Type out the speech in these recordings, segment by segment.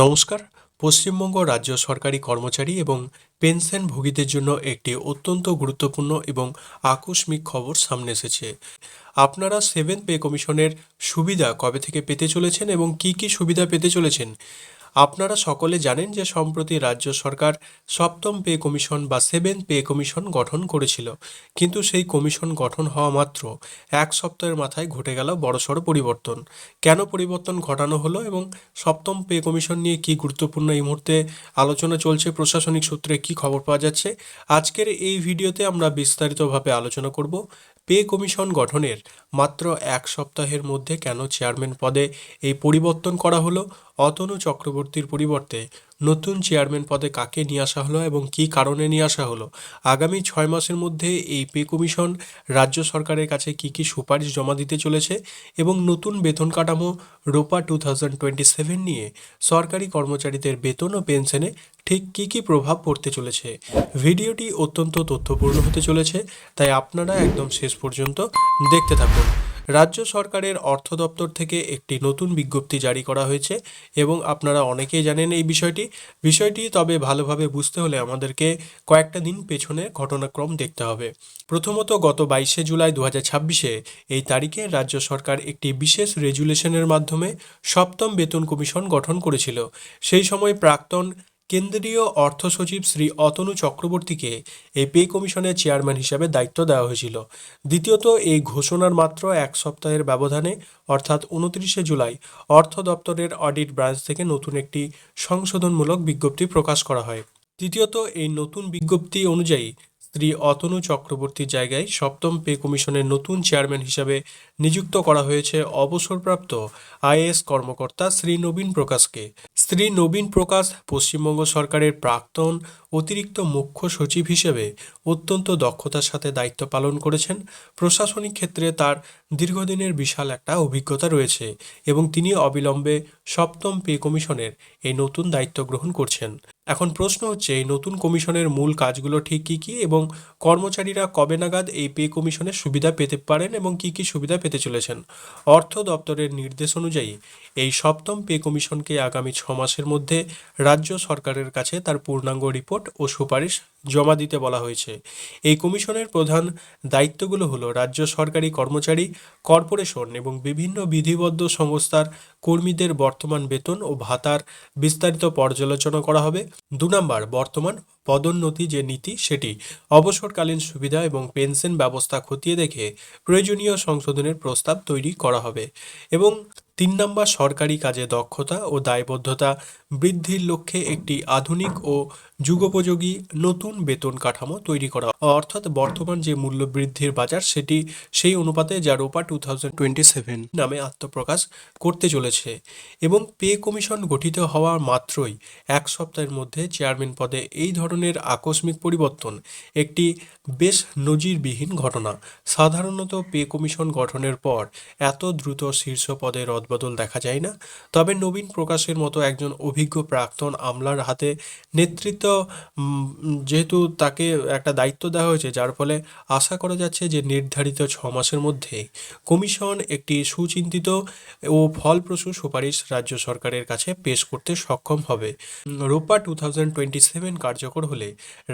নমস্কার। পশ্চিমবঙ্গ রাজ্য সরকারি কর্মচারী এবং পেনশনভোগীদের জন্য একটি অত্যন্ত গুরুত্বপূর্ণ এবং আকস্মিক খবর সামনে এসেছে। আপনারা সেভেন্থ পে কমিশনের সুবিধা কবে থেকে পেতে চলেছেন এবং কি কি সুবিধা পেতে চলেছেন? আপনারা সকলে জানেন যে সম্প্রতি রাজ্য সরকার সপ্তম পে কমিশন বা সেভেন্থ পে কমিশন গঠন করেছিল, কিন্তু সেই কমিশন গঠন হওয়া মাত্র এক সপ্তাহের মাথায় ঘটে গেল বড়সড় পরিবর্তন। কেন পরিবর্তন ঘটানো হলো এবং সপ্তম পে কমিশন নিয়ে কি গুরুত্বপূর্ণ এই মুহূর্তে আলোচনা চলছে, প্রশাসনিক সূত্রে কি খবর পাওয়া যাচ্ছে, আজকের এই ভিডিওতে আমরা বিস্তারিতভাবে আলোচনা করব। পে কমিশন গঠনের মাত্র এক সপ্তাহের মধ্যে কেন চেয়ারম্যান পদে এই পরিবর্তন করা হলো, অতনু চক্রবর্তীর পরিবর্তে নতুন চেয়ারম্যান পদে কাকে নিয়ে আসা হলো এবং কি কারণে নিয়ে আসা হলো, আগামী 6 মাসের মধ্যে এই পে কমিশন রাজ্য সরকারের কাছে কি কি সুপারিশ জমা দিতে চলেছে এবং নতুন বেতন কাঠামো রোপা 2027 নিয়ে সরকারি কর্মচারীদের বেতন ও পেনশনে ঠিক কি কি প্রভাব পড়তে চলেছে। ভিডিওটি অত্যন্ত তথ্যপূর্ণ হতে চলেছে, তাই আপনারা একদম শেষ পর্যন্ত দেখতে থাকুন। রাজ্য সরকারের অর্থ দপ্তর থেকে একটি নতুন বিজ্ঞপ্তি জারি করা হয়েছে এবং আপনারা অনেকেই জানেন এই বিষয়টি তবে ভালোভাবে বুঝতে হলে আমাদেরকে কয়েকটা দিন পেছনে ঘটনাক্রম দেখতে হবে। প্রথমত গত 22শে জুলাই 2026-এ এই তারিখে রাজ্য সরকার একটি বিশেষ রেজুলেশনের মাধ্যমে সপ্তম বেতন কমিশন গঠন করেছিল। সেই সময় প্রাক্তন কেন্দ্রীয় অর্থ সচিব শ্রী অতনু চক্রবর্তীকে এই পে কমিশনের চেয়ারম্যান হিসাবে দায়িত্ব দেওয়া হয়েছিল। দ্বিতীয়ত এই ঘোষণার মাত্র এক সপ্তাহের ব্যবধানে অর্থাৎ 29শে জুলাই অর্থ দপ্তরের অডিট ব্রাঞ্চ থেকে নতুন একটি সংশোধনমূলক বিজ্ঞপ্তি প্রকাশ করা হয়। তৃতীয়ত এই নতুন বিজ্ঞপ্তি অনুযায়ী শ্রী অতনু চক্রবর্তীর জায়গায় সপ্তম পে কমিশনের নতুন চেয়ারম্যান হিসাবে নিযুক্ত করা হয়েছে অবসরপ্রাপ্ত আইএএস কর্মকর্তা শ্রী নবীন প্রকাশকে। শ্রী নবীন প্রকাশ পশ্চিমবঙ্গ সরকারের প্রাক্তন অতিরিক্ত মুখ্য সচিব হিসেবে অত্যন্ত দক্ষতার সাথে দায়িত্ব পালন করেছেন। প্রশাসনিক ক্ষেত্রে তার দীর্ঘদিনের বিশাল একটা অভিজ্ঞতা রয়েছে এবং তিনি অবিলম্বে সপ্তম পে কমিশনের এই নতুন দায়িত্ব গ্রহণ করছেন। এখন প্রশ্ন হচ্ছে এই নতুন কমিশনের মূল কাজগুলো ঠিক কী কী এবং কর্মচারীরা কবে নাগাদ এই পে কমিশনের সুবিধা পেতে পারেন এবং কি কি সুবিধা পেতে চলেছেন। অর্থ দপ্তরের নির্দেশ অনুযায়ী এই সপ্তম পে কমিশনকে আগামী 6 মাসের মধ্যে রাজ্য সরকারের কাছে তার পূর্ণাঙ্গ রিপোর্ট ও সুপারিশ জমা দিতে বলা হয়েছে। এই কমিশনের প্রধান দায়িত্বগুলো হলো রাজ্য সরকারি কর্মচারী, কর্পোরেশন এবং বিভিন্ন বিধিবদ্ধ সংস্থার কর্মীদের বর্তমান বেতন ও ভাতার বিস্তারিত পর্যালোচনা করা হবে। 2 নম্বর, বর্তমান পদোন্নতি যে নীতি সেটি, অবসরকালীন সুবিধা এবং পেনশন ব্যবস্থা খতিয়ে দেখে প্রয়োজনীয় সংশোধনের প্রস্তাব তৈরি করা হবে। এবং 3 নম্বর, সরকারি কাজে দক্ষতা ও দায়বদ্ধতা বৃদ্ধির লক্ষ্যে একটি আধুনিক ও যুগোপযোগী নতুন বেতন কাঠামো তৈরি করা, অর্থাৎ বর্তমান যে মূল্য বৃদ্ধির বাজার সেটি সেই অনুপাতে যা রোপা 2027 নামে আত্মপ্রকাশ করতে চলেছে। এবং পে কমিশন গঠিত হওয়ার মাত্রই এক সপ্তাহের মধ্যে চেয়ারম্যান পদে এই ধরনের আকস্মিক পরিবর্তন একটি বেশ নজিরবিহীন ঘটনা। সাধারণত পে কমিশন গঠনের পর এত দ্রুত শীর্ষ পদে রদবদল দেখা যায় না, তবে নবীন প্রকাশের মতো একজন অভিজ্ঞ প্রাক্তন আমলার হাতে নেতৃত্ব যেহেতু তাকে একটা দায়িত্ব দেওয়া হয়েছে, যার ফলে আশা করা যাচ্ছে যে নির্ধারিত 6 মাসের মধ্যে কমিশন একটি সুচিন্তিত ও ফলপ্রসূ সুপারিশ রাজ্য সরকারের কাছে পেশ করতে সক্ষম হবে। রোপা 2027 কার্যকর হলে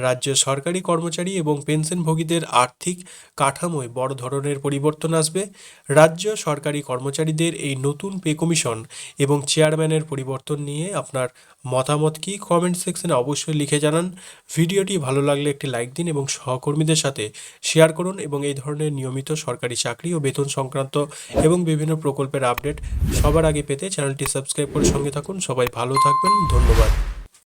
রাজ্য সরকারি কর্মচারী এবং পেনশনভোগীদের আর্থিক কাঠামোয় বড় ধরনের পরিবর্তন আসবে। রাজ্য সরকারি কর্মচারীদের এই নতুন পে কমিশন এবং চেয়ারম্যানের পরিবর্তন নিয়ে আপনার মতামত কি কমেন্ট সেকশনে অবশ্যই লিখে জানান। ভিডিওটি ভালো লাগলে একটি লাইক দিন এবং সহকর্মীদের সাথে শেয়ার করুন এবং এই ধরনের নিয়মিত সরকারি চাকরি ও বেতন সংক্রান্ত এবং বিভিন্ন প্রকল্পের আপডেট সবার আগে পেতে চ্যানেলটি সাবস্ক্রাইব করে সঙ্গে থাকুন। সবাই ভালো থাকবেন, ধন্যবাদ।